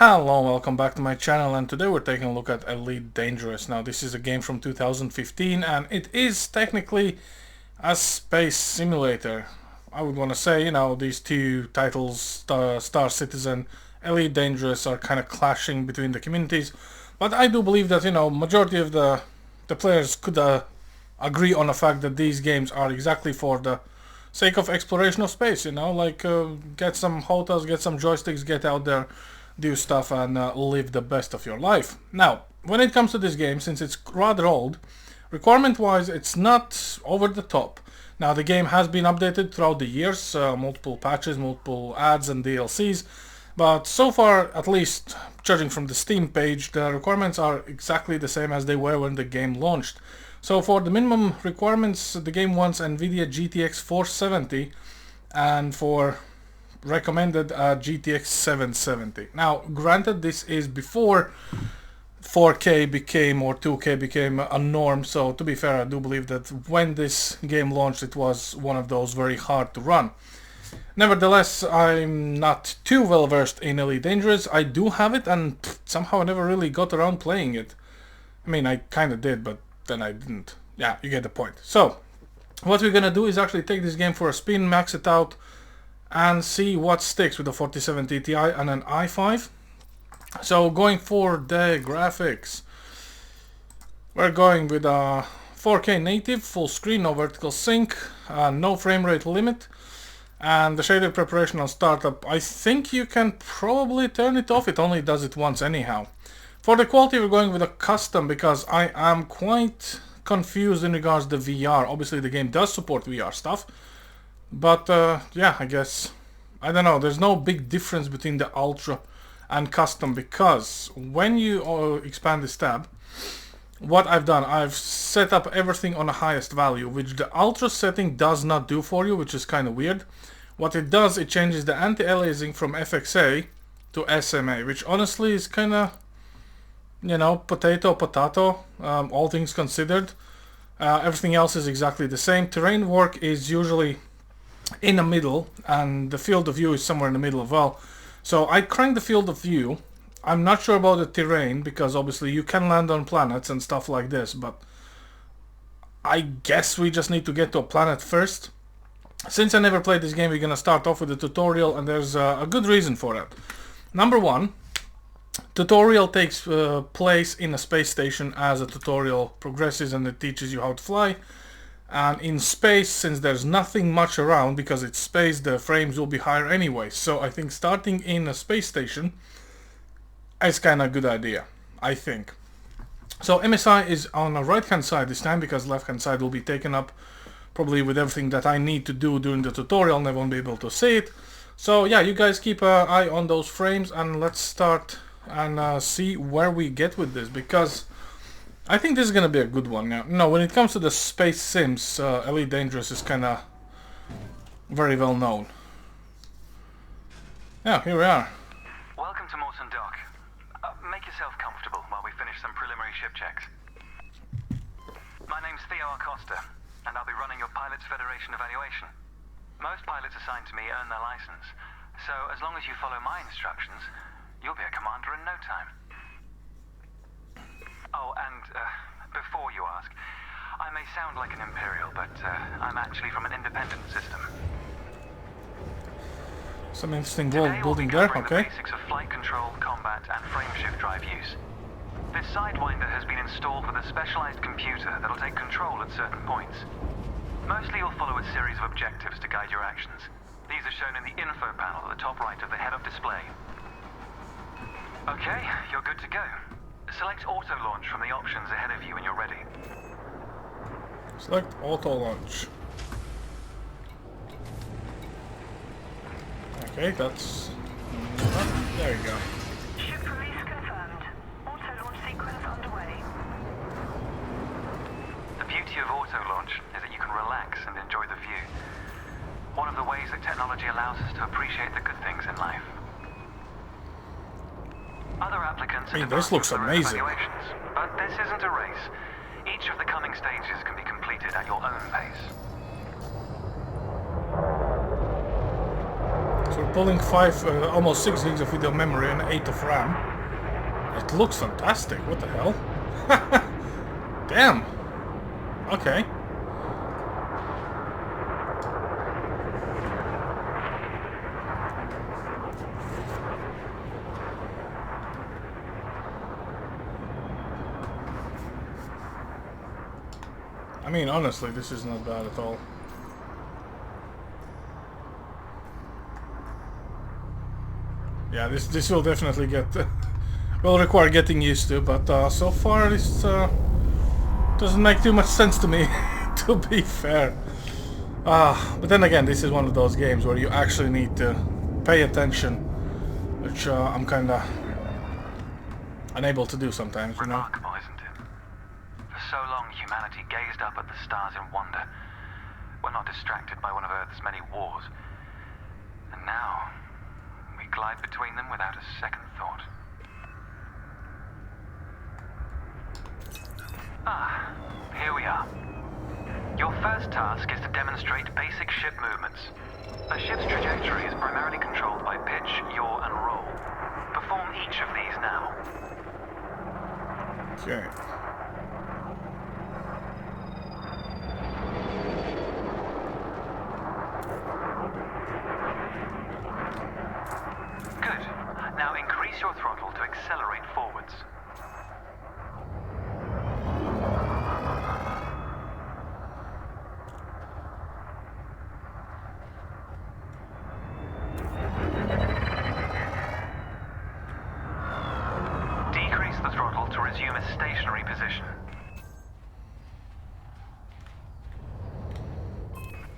Hello, welcome back to my channel, and today we're taking a look at Elite Dangerous. Now this is a game from 2015 and it is technically a space simulator. I would want to say, you know, these two titles, Star Citizen, Elite Dangerous, are kind of clashing between the communities, but I do believe that, you know, majority of the players could agree on the fact that these games are exactly for the sake of exploration of space, you know, like get some hotels, get some joysticks, get out there, do stuff and live the best of your life. Now, when it comes to this game, since it's rather old, requirement wise it's not over the top. Now the game has been updated throughout the years, multiple patches, multiple ads and DLCs, but so far, at least judging from the Steam page, the requirements are exactly the same as they were when the game launched. So for the minimum requirements, the game wants NVIDIA GTX 470 and for recommended GTX 770. Now granted, this is before 4K became, or 2K became, a norm, so to be fair, I do believe that when this game launched it was one of those very hard to run. Nevertheless, I'm not too well versed in Elite Dangerous. I do have it and somehow I never really got around playing it. I mean, I kinda did, but then I didn't. Yeah, you get the point. So what we're gonna do is actually take this game for a spin, max it out, and see what sticks with the 4070 Ti and an i5. So going for the graphics, we're going with a 4K native, full screen, no vertical sync, no frame rate limit, and the shader preparation on startup, I think you can probably turn it off, it only does it once anyhow. For the quality, we're going with a custom because I am quite confused in regards to VR. Obviously the game does support VR stuff, but yeah, I guess, I don't know, there's no big difference between the Ultra and Custom, because when you expand this tab, what I've done, I've set up everything on the highest value, which the Ultra setting does not do for you, which is kind of weird. What it does, it changes the anti-aliasing from FXA to SMA, which honestly is kind of, you know, potato, all things considered. Everything else is exactly the same. Terrain work is usually in the middle, and the field of view is somewhere in the middle as well. So I cranked the field of view. I'm not sure about the terrain, because obviously you can land on planets and stuff like this, but I guess we just need to get to a planet first. Since I never played this game, we're gonna start off with the tutorial, and there's a good reason for that. Number one, tutorial takes place in a space station as the tutorial progresses, and it teaches you how to fly. And in space, since there's nothing much around, because it's space, the frames will be higher anyway. So I think starting in a space station is kind of a good idea, I think. So MSI is on the right hand side this time, because left hand side will be taken up probably with everything that I need to do during the tutorial, and I won't be able to see it. So yeah, you guys keep an eye on those frames, and let's start and see where we get with this, because I think this is gonna be a good one. Now, no, when it comes to the space sims, Elite Dangerous is kind of very well known. Yeah, here we are. Welcome to Morton Dock. Make yourself comfortable while we finish some preliminary ship checks. My name's Theo Acosta, and I'll be running your Pilots Federation evaluation. Most pilots assigned to me earn their license, so as long as you follow my instructions, you'll be a commander in no time. Oh, and before you ask, I may sound like an Imperial, but I'm actually from an independent system. Some interesting building there, okay. The basics of flight control, combat, and frameshift drive use. This Sidewinder has been installed with a specialized computer that'll take control at certain points. Mostly you'll follow a series of objectives to guide your actions. These are shown in the info panel at the top right of the head-up display. Okay, you're good to go. Select auto launch from the options ahead of you when you're ready. Select auto launch. Okay, that's... there you go. Ship release confirmed. Auto launch sequence underway. The beauty of auto launch is that you can relax and enjoy the view. One of the ways that technology allows us to appreciate the good things in life. Other applicants this looks amazing. But this isn't a race. Each of the coming stages can be completed at your own pace. So For pulling 5, almost 6 gigs of video memory and 8 of RAM, it looks fantastic. What the hell? Damn. Okay. I mean, honestly, this is not bad at all. Yeah, this will definitely get will require getting used to, but so far this doesn't make too much sense to me, to be fair. But then again, this is one of those games where you actually need to pay attention, which I'm kinda unable to do sometimes, you know. Remarkable, isn't it? For so long, humanity gazed up at the stars in wonder. We're not distracted by one of Earth's many wars. And now, we glide between them without a second thought. Here we are. Your first task is to demonstrate basic ship movements. A ship's trajectory is primarily controlled by pitch, yaw, and roll. Perform each of these now. Okay. Good. Now increase your throttle to accelerate forwards. Decrease the throttle to resume a stationary position.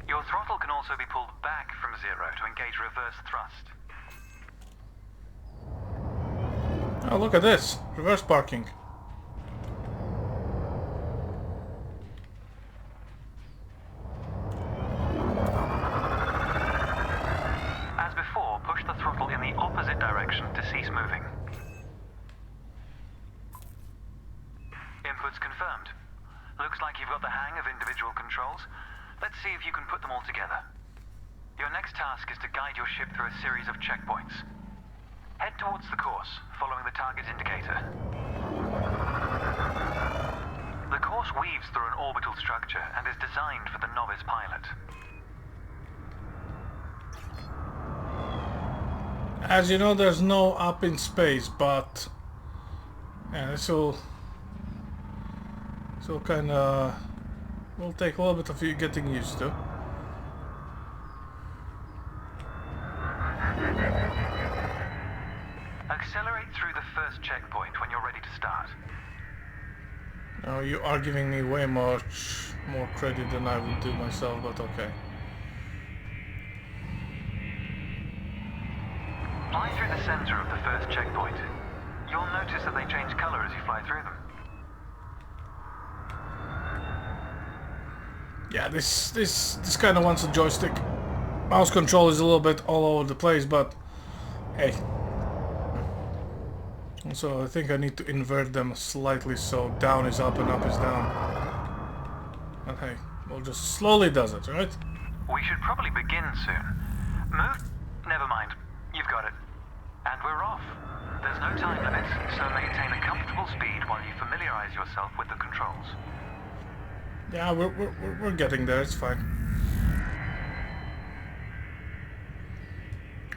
Your throttle can also be pulled back from 0 to engage reverse thrust. Oh, look at this. Reverse parking. As before, push the throttle in the opposite direction to cease moving. Inputs confirmed. Looks like you've got the hang of individual controls. Let's see if you can put them all together. Your next task is to guide your ship through a series of checkpoints. Head towards the course, following the target indicator. The course weaves through an orbital structure and is designed for the novice pilot. As you know, there's no up in space, but yeah, this will kind of will take a little bit of you getting used to. Accelerate through the first checkpoint when you're ready to start. Now you are giving me way much more credit than I would do myself, but okay. Fly through the center of the first checkpoint. You'll notice that they change color as you fly through them. Yeah, this kind of wants a joystick. Mouse control is a little bit all over the place, but hey. So I think I need to invert them slightly so down is up and up is down. And hey, well, just slowly does it, right? We should probably begin soon. Move? Never mind. You've got it. And we're off. There's no time limit, so maintain a comfortable speed while you familiarize yourself with the controls. Yeah, we're getting there. It's fine.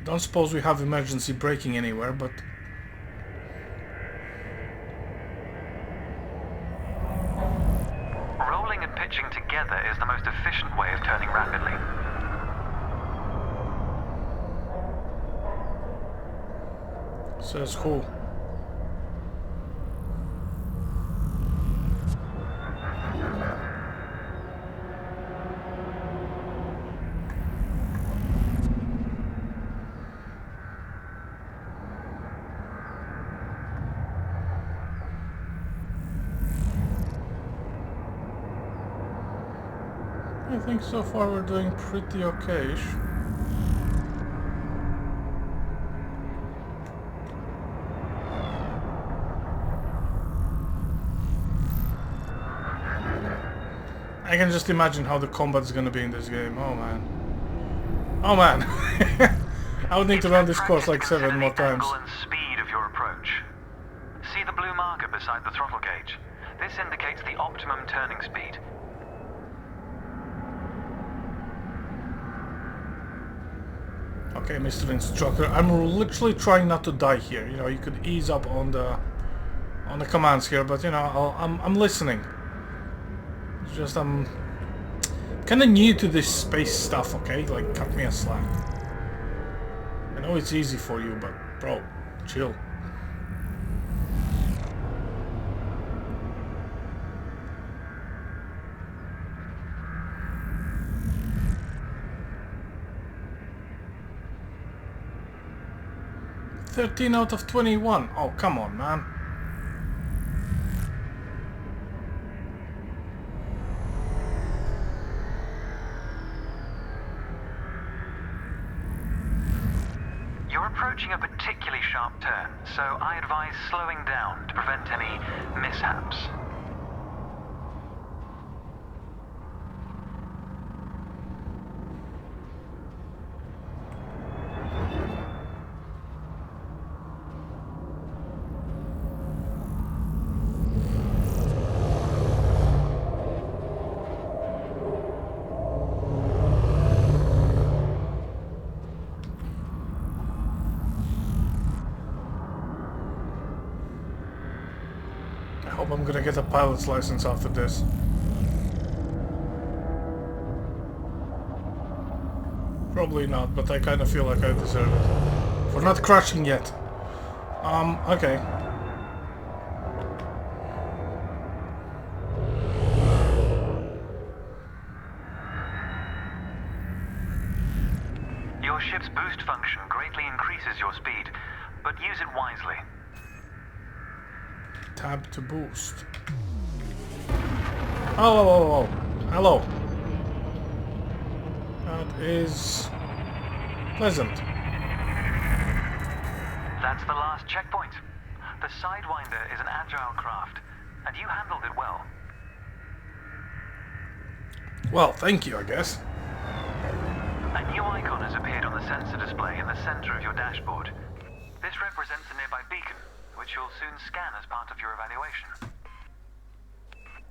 Don't suppose we have emergency braking anywhere, but rolling and pitching together is the most efficient way of turning rapidly. says who? I think so far we're doing pretty okay-ish. I can just imagine how the combat is gonna be in this game. Oh man. Oh man. I would need to run this course like 7 more times. Angle and speed of your approach. See the blue marker beside the throttle gauge? This indicates the optimum turning speed. Okay, Mr. Instructor, I'm literally trying not to die here. You know, you could ease up on the commands here, but you know, I'm listening. It's just I'm kind of new to this space stuff. Okay, like cut me a slack. I know it's easy for you, but bro, chill. "13 out of 21. Oh, come on, man. You're approaching a particularly sharp turn, so I advise slowing down to prevent any mishaps. I hope I'm gonna get a pilot's license after this. Probably not, but I kind of feel like I deserve it. For not crashing yet. Okay. Your ship's boost function greatly increases your speed, but use it wisely. Tab to boost. Oh. Hello. That is pleasant. That's the last checkpoint. The Sidewinder is an agile craft, and you handled it well. Well, thank you, I guess. A new icon has appeared on the sensor display in the center of your dashboard. This represents a nearby beacon, which you'll soon scan as part of your evaluation.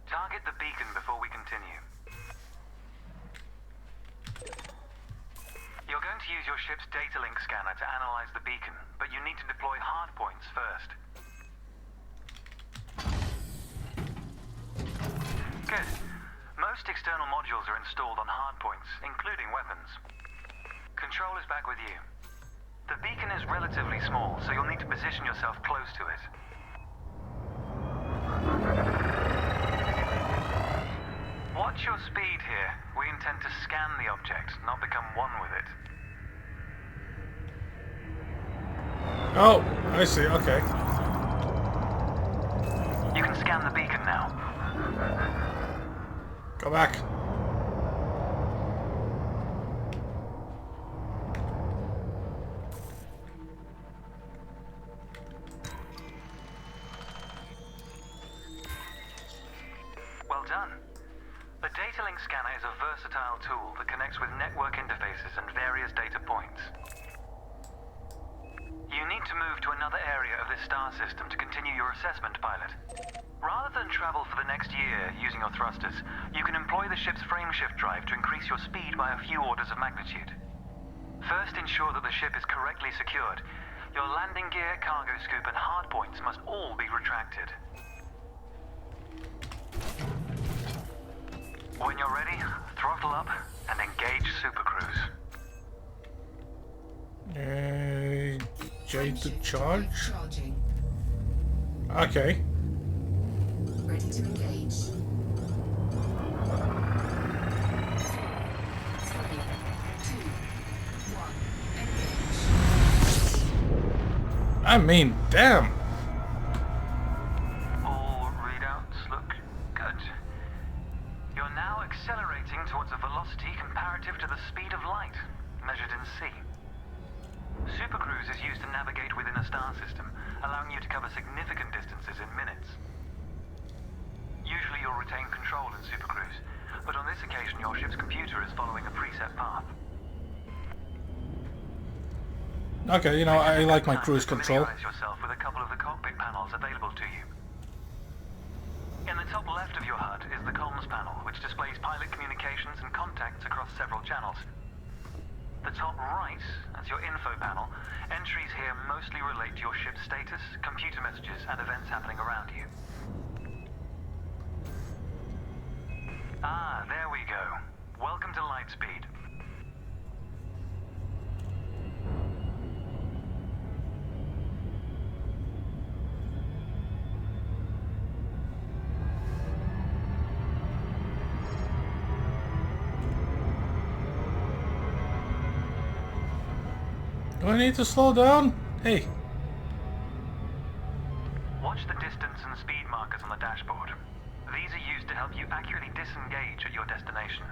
Target the beacon before we continue. You're going to use your ship's data link scanner to analyze the beacon, but you need to deploy hardpoints first. Good. Most external modules are installed on hardpoints, including weapons. Control is back with you. The beacon is relatively small, so you'll need to position yourself close to it. Watch your speed here. We intend to scan the object, not become one with it. Oh, I see, okay. You can scan the beacon now. Go back. Well done. The data link scanner is a versatile tool that connects with network interfaces and various data points. You need to move to another area of this star system to continue your assessment, pilot. Rather than travel for the next year using your thrusters, you can employ the ship's frameshift drive to increase your speed by a few orders of magnitude. First, ensure that the ship is correctly secured. Your landing gear, cargo scoop, and hardpoints must all be retracted. When you're ready, throttle up and engage Super Cruise. J to charge? Charging. Okay. Ready to engage. 3, 2, 1, engage. I mean, damn. All readouts look good. You're now accelerating towards a velocity comparative to the speed of light, measured in C. Supercruise is used to navigate within a star system, allowing you to cover significant distances in minutes. Usually you'll retain control in Supercruise, but on this occasion your ship's computer is following a preset path. Okay, you know, I like my cruise control. Familiarize yourself with a couple of the cockpit panels available to you. In the top left of your HUD is the comms panel, which displays pilot communications and contacts across several channels. The top right is your info panel. Entries here mostly relate to your ship's status, computer messages, and events happening around you. Ah, there we go. Welcome to Lightspeed. Do I need to slow down? Hey. Watch the distance and speed markers on the dashboard. These are used to help you accurately disengage at your destination.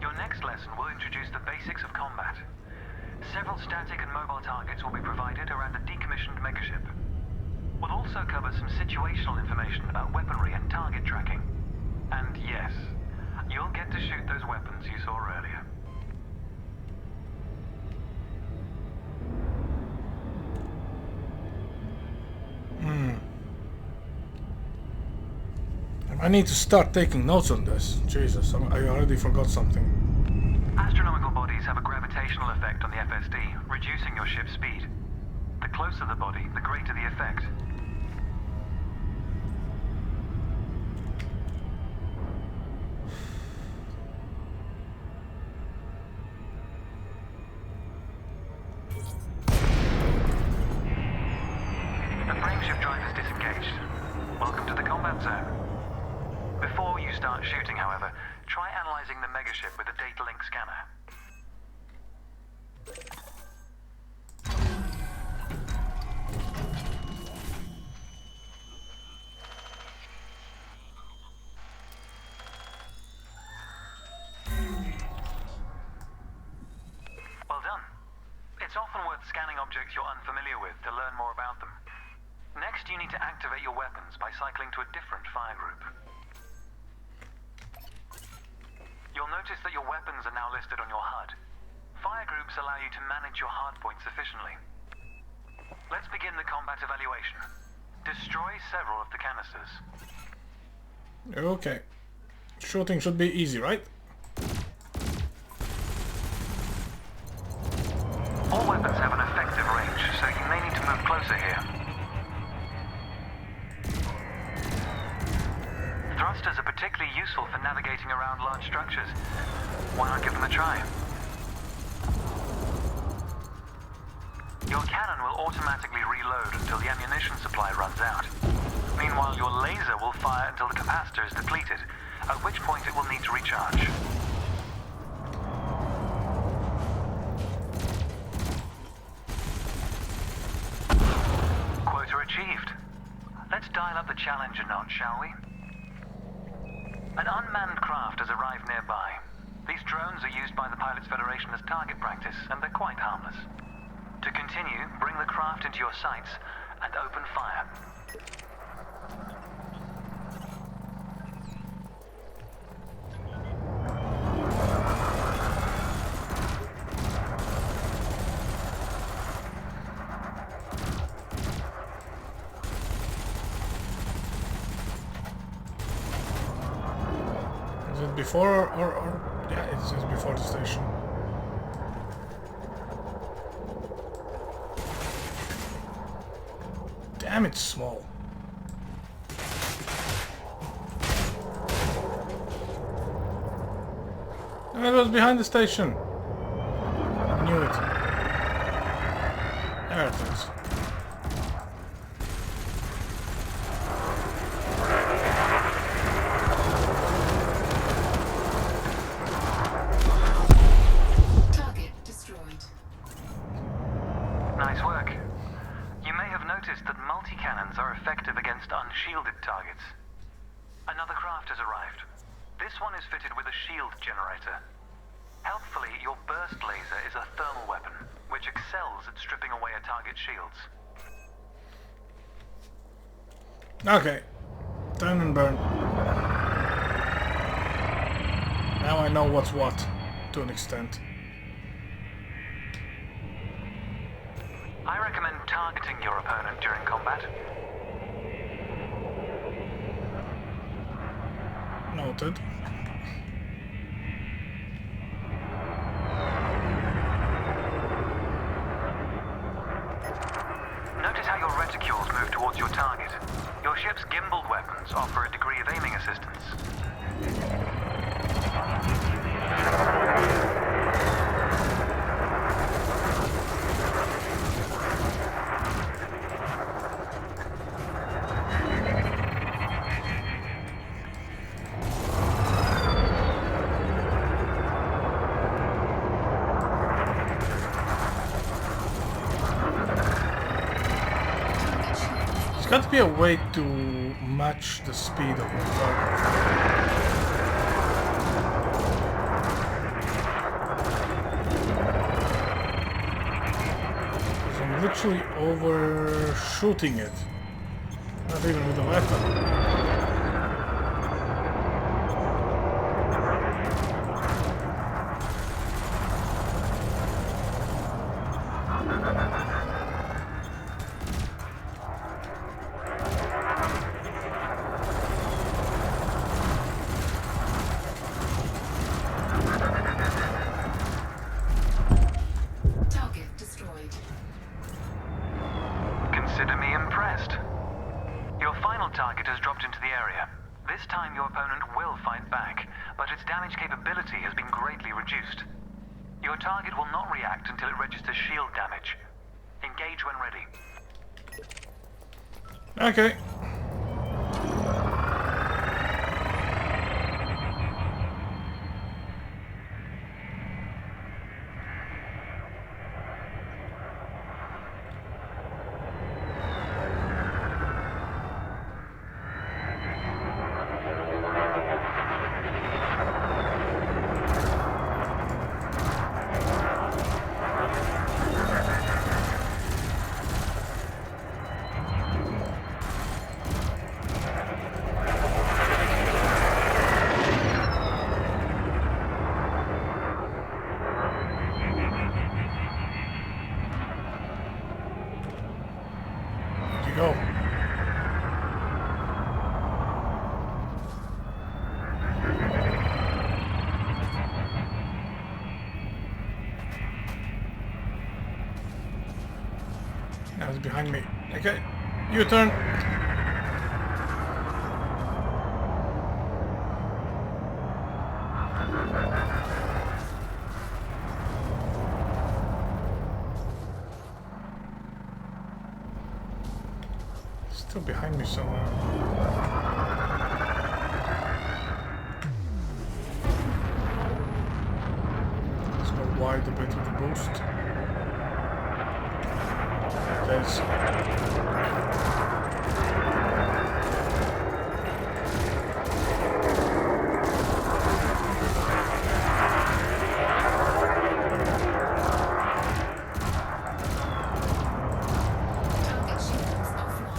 Your next lesson will introduce the basics of combat. Several static and mobile targets will be provided around a decommissioned megaship. We'll also cover some situational information about weaponry and target tracking. And yes, you'll get to shoot those weapons you saw earlier. I need to start taking notes on this. Jesus, I already forgot something. Astronomical bodies have a gravitational effect on the FSD, reducing your ship's speed. The closer the body, the greater the effect. The frameshift drive is disengaged. Welcome to the combat zone. Before you start shooting, however, try analyzing the megaship with a data link scanner. Well done. It's often worth scanning objects you're unfamiliar with to learn more about them. Next, you need to activate your weapons by cycling to a different fire group. You'll notice that your weapons are now listed on your HUD. Fire groups allow you to manage your hardpoints efficiently. Let's begin the combat evaluation. Destroy several of the canisters. Okay. Shooting should be easy, right? All weapons have an effective range, so you may need to move closer here. Thrusters are particularly useful for navigating around large structures. Why not give them a try? Your cannon will automatically reload until the ammunition supply runs out. Meanwhile, your laser will fire until the capacitor is depleted, at which point it will need to recharge. Quota achieved. Let's dial up the challenge a notch, shall we? An unmanned craft has arrived nearby. These drones are used by the Pilots Federation as target practice, and they're quite harmless. To continue, bring the craft into your sights and open fire. Is it before or yeah, it says before the station. Damn, it's small. No, it was behind the station. I knew it. There it is. Target destroyed. Nice work. You may have noticed that multi-cannons are effective against unshielded targets. Another craft has arrived. This one is fitted with a shield generator. Helpfully, your burst laser is a thermal weapon, which excels at stripping away a target's shields. Okay. Turn and burn. Now I know what's what, to an extent. I recommend targeting your opponent during combat. Noted. Notice how your reticules move towards your target. Your ship's gimbaled weapons offer a degree of aiming assistance. There's got to be a way to match the speed of my target. Because I'm literally overshooting it. Not even with a weapon. Target destroyed. Consider me impressed. Your final target has dropped into the area. This time your opponent will fight back, but its damage capability has been greatly reduced. Your target will not react until it registers shield damage. Engage when ready. Okay. You go. Now it's behind me. Okay, U-turn. Still behind me somewhere. Let's go wide a bit with the boost. There's... Target shields offline.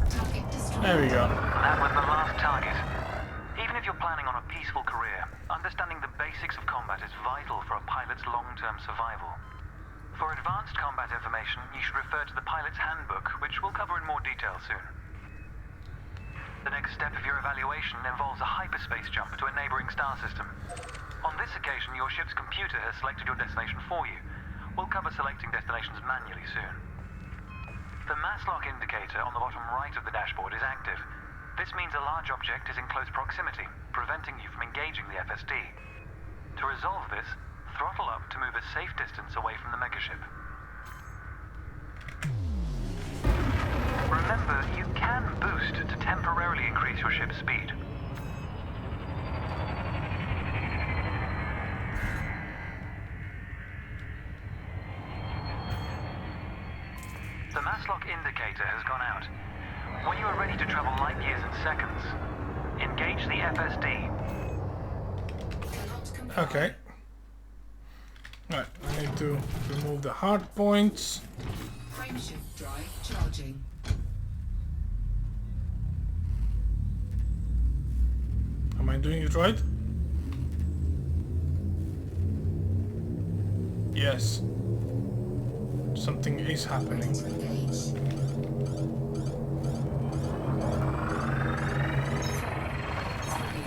Target destroyed. There we go. That was the last target. Even if you're planning on a peaceful career, understanding the basics of combat is vital for a pilot's long-term survival. For advanced combat information, you should refer to the pilot's handbook, which we'll cover in more detail soon. The next step of your evaluation involves a hyperspace jump to a neighboring star system. On this occasion, your ship's computer has selected your destination for you. We'll cover selecting destinations manually soon. The mass lock indicator on the bottom right of the dashboard is active. This means a large object is in close proximity, preventing you from engaging the FSD. To resolve this, throttle up to move a safe distance away from the megaship. Remember, you can boost to temporarily increase your ship's speed. The mass lock indicator has gone out. When you are ready FSD. Cannot comply. Okay. Right, I need to remove the hard points. Frameshift drive charging. Am I doing it right? Yes. Something is happening. Ready to engage. 4, 3,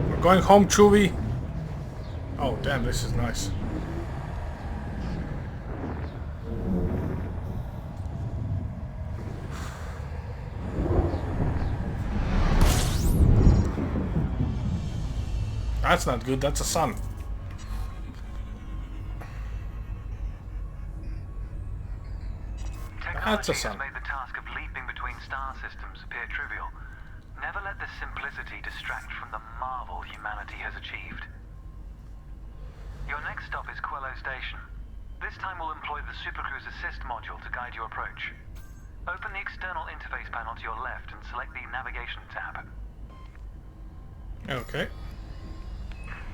2, We're going home, Chewie. Oh, damn, this is nice. That's not good, that's a sun. That's a Technology has sun. made the task of leaping between star systems appear trivial. Never let this simplicity distract from the marvel humanity has achieved. Your next stop is Quello Station. This time we'll employ the Supercruise Assist module to guide your approach. Open the external interface panel to your left and select the Navigation tab. Okay.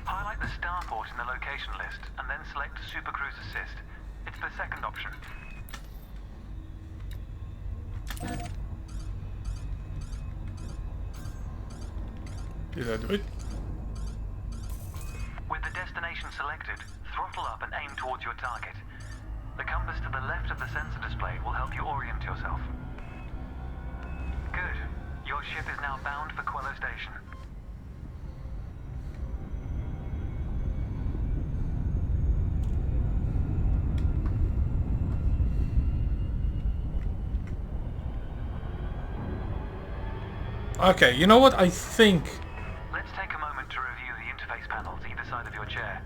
Highlight the starport in the location list and then select Supercruise Assist. It's the second option. Did I do it? With the destination selected, throttle up and aim towards your target. The compass to the left of the sensor display will help you orient yourself. Good. Your ship is now bound for Quello Station. Okay, you know what? I think... Let's take a moment to review the interface panels either side of your chair.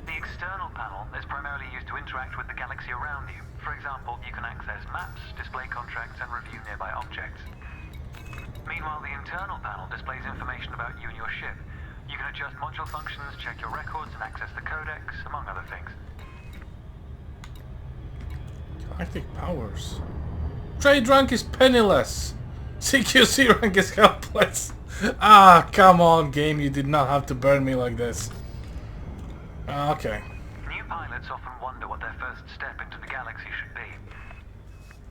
The external panel is primarily used to interact with the galaxy around you. For example, you can access maps, display contracts, and review nearby objects. Meanwhile, the internal panel displays information about you and your ship. You can adjust module functions, check your records, and access the codex, among other things. Galactic powers. Trade rank is penniless. CQC rank is helpless. Ah, come on, game. You did not have to burn me like this. Okay. New pilots often wonder what their first step into the galaxy should be.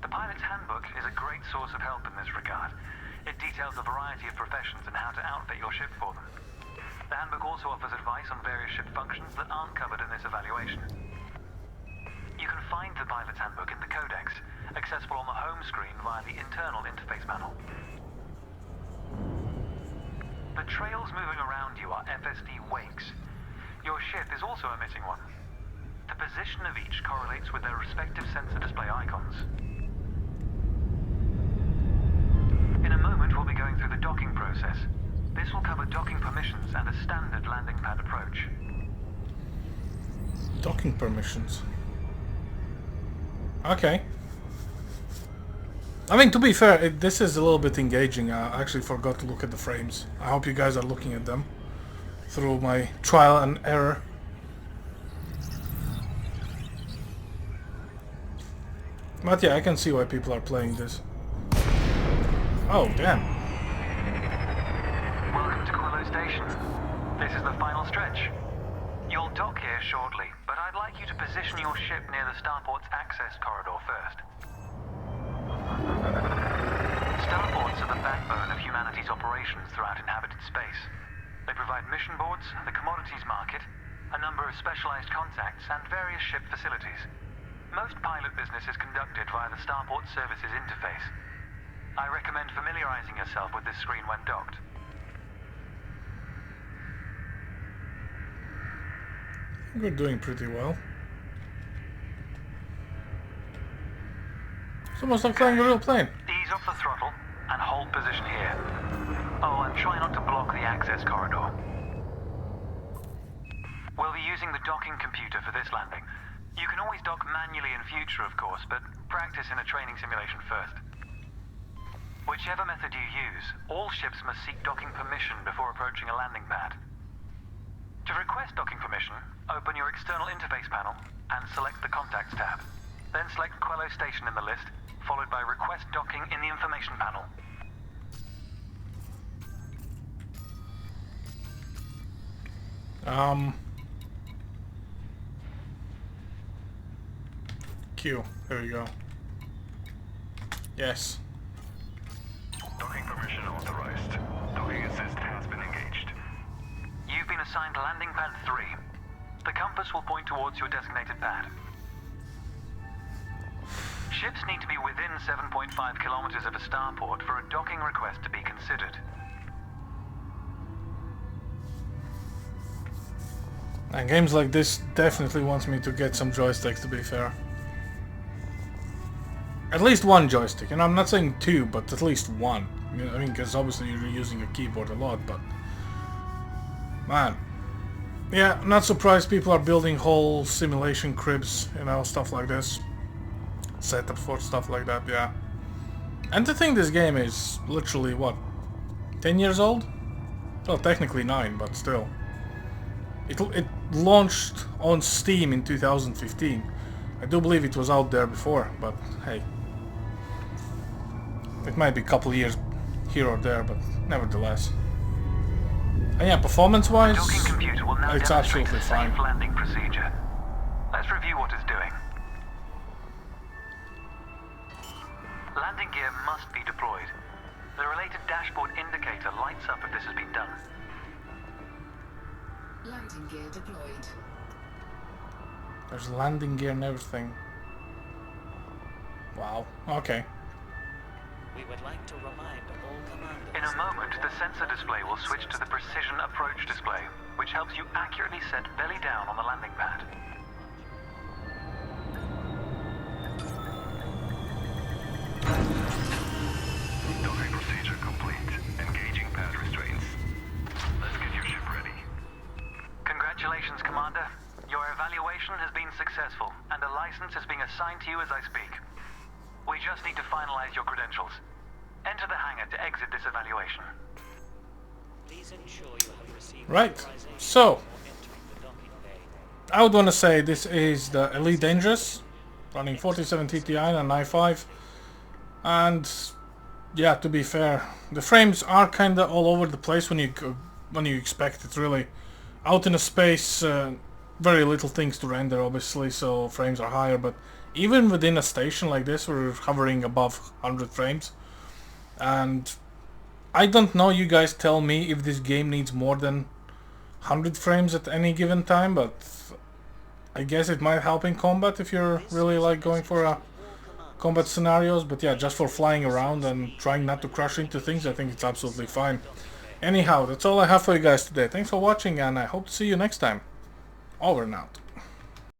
The pilot's handbook is a great source of help in this regard. It details a variety of professions and how to outfit your ship for them. The handbook also offers advice on various ship functions that aren't covered in this evaluation. You can find the pilot's handbook in the codex, accessible on the home screen via the internal interface panel. The trails moving around you are FSD wakes. Your ship is also emitting one. The position of each correlates with their respective sensor display icons. In a moment, we'll be going through the docking process. This will cover docking permissions and a standard landing pad approach. Docking permissions. Okay. I mean, to be fair, this is a little bit engaging. I actually forgot to look at the frames. I hope you guys are looking at them through my trial and error. But yeah, I can see why people are playing this. Oh, damn. Welcome to Quello Station. This is the final stretch. You'll dock here shortly, but I'd like you to position your ship near the starport's access corridor first. Starports are the backbone of humanity's operations throughout inhabited space. They provide mission boards, the commodities market, a number of specialized contacts, and various ship facilities. Most pilot business is conducted via the Starport Services interface. I recommend familiarizing yourself with this screen when docked. We're doing pretty well. It's almost like flying a real plane. Ease off the throttle and hold position here. Oh, and try not to block the access corridor. We'll be using the docking computer for this landing. You can always dock manually in future, of course, but practice in a training simulation first. Whichever method you use, all ships must seek docking permission before approaching a landing pad. To request docking permission, open your external interface panel and select the Contacts tab. Then select Quello Station in the list, followed by Request Docking in the information panel. Q. There we go. Yes. Docking permission authorized. Docking assist has been engaged. You've been assigned landing pad 3. The compass will point towards your designated pad. Ships need to be within 7.5 kilometers of a starport for a docking request to be considered. And games like this definitely wants me to get some joysticks, to be fair. At least one joystick, and I'm not saying two, but at least one. I mean, because obviously you're using a keyboard a lot, but... Man. Yeah, not surprised people are building whole simulation cribs, you know, stuff like this. Setup for stuff like that, yeah. And to think this game is literally, what, 10 years old? Well, technically 9, but still. It launched on Steam in 2015. I do believe it was out there before, but hey. It might be a couple years here or there, but nevertheless. And yeah, performance-wise, Docking computer will now it's demonstrate absolutely a fine. safe landing procedure. Let's review what it's doing. Landing gear must be deployed. The related dashboard indicator lights up if this has been done. Landing gear deployed. There's landing gear and everything. Wow, okay. We would like to remind all commanders... In a moment, the sensor display will switch to the precision approach display, which helps you accurately set belly down on the landing pad. Docking procedure complete. Engaging pad restraints. Let's get your ship ready. Congratulations, Commander. Your evaluation has been successful, and a license is being assigned to you as I speak. We just need to finalize your credentials. Enter the hangar to exit this evaluation. Please ensure you have received Right, authorization so before entering the docking bay. I would want to say this is the Elite Dangerous, running 47 TTI and i5, and yeah, to be fair, the frames are kinda all over the place when you expect it, really. Out in a space, very little things to render, obviously, so frames are higher, but even within a station like this, we're hovering above 100 frames, and I don't know, you guys tell me if this game needs more than 100 frames at any given time, but I guess it might help in combat if you're really like going for combat scenarios, but yeah, just for flying around and trying not to crash into things, I think it's absolutely fine. Anyhow, that's all I have for you guys today. Thanks for watching, and I hope to see you next time. Over and out.